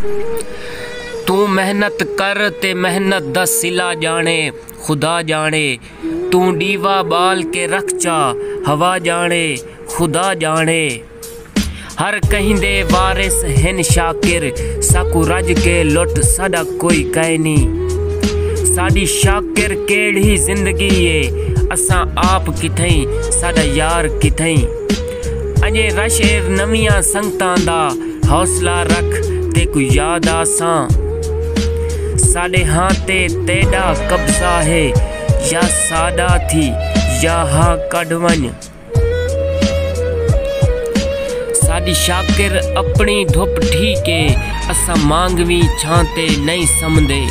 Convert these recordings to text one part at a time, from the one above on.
तू मेहनत कर ते मेहनत दा सिला जाने खुदा जाने। तू डीवा बाल के रख चा हवा जाने खुदा जाने। हर कहीं दे वारिस हिन शाकिर साकू रज के लुट साडा कोई कह नहीं। साडी शाकिर केड़ी जिंदगी है असां आप किथई साडा यार किथई। अजे रशेर नमियां संगतां दा हौसला रख ते कोई याद आसां। साडे हाँ ते तेड़ा कब्जा है या साडा थी या हाँ कढ वञ। साडी शाकिर अपनी धुप ठीक है असां मांगवी छांते नहीं समझे।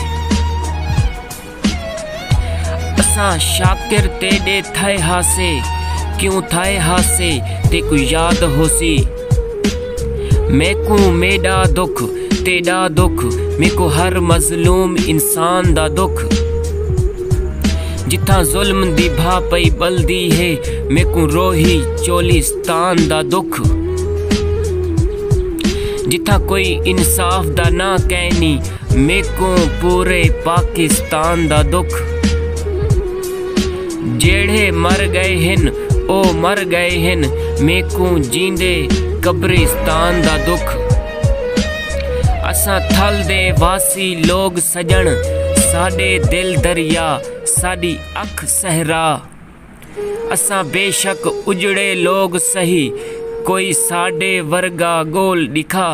असां शाकिर तेडे थाए हासे क्यों थाए हासे ते कोई याद होसी। मैकू मेडा दुख तेडा दुख मेको हर मजलूम इंसान दा दुख। जिथा जुल्म दी भा पई बलदी है मेकू रोही चोलिस्तान दा दुख। जिथा कोई इंसाफ दा ना कहनी मेको पूरे पाकिस्तान दा दुख। जेड़े मर गए हिन ओ मर गए हिन मेकू जींदे कब्रिस्तान दा दुख। असां थल दे वासी लोग सजन साडे दिल दरिया साडी अख सहरा। असां बेशक उजड़े लोग सही कोई साडे वर्गा गोल दिखा।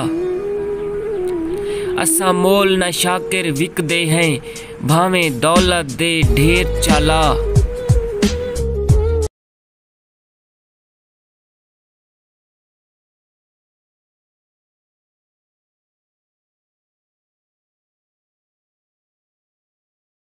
असां मोल न शाकिर विकदे हैं भावें दौलत दे ढेर चाला।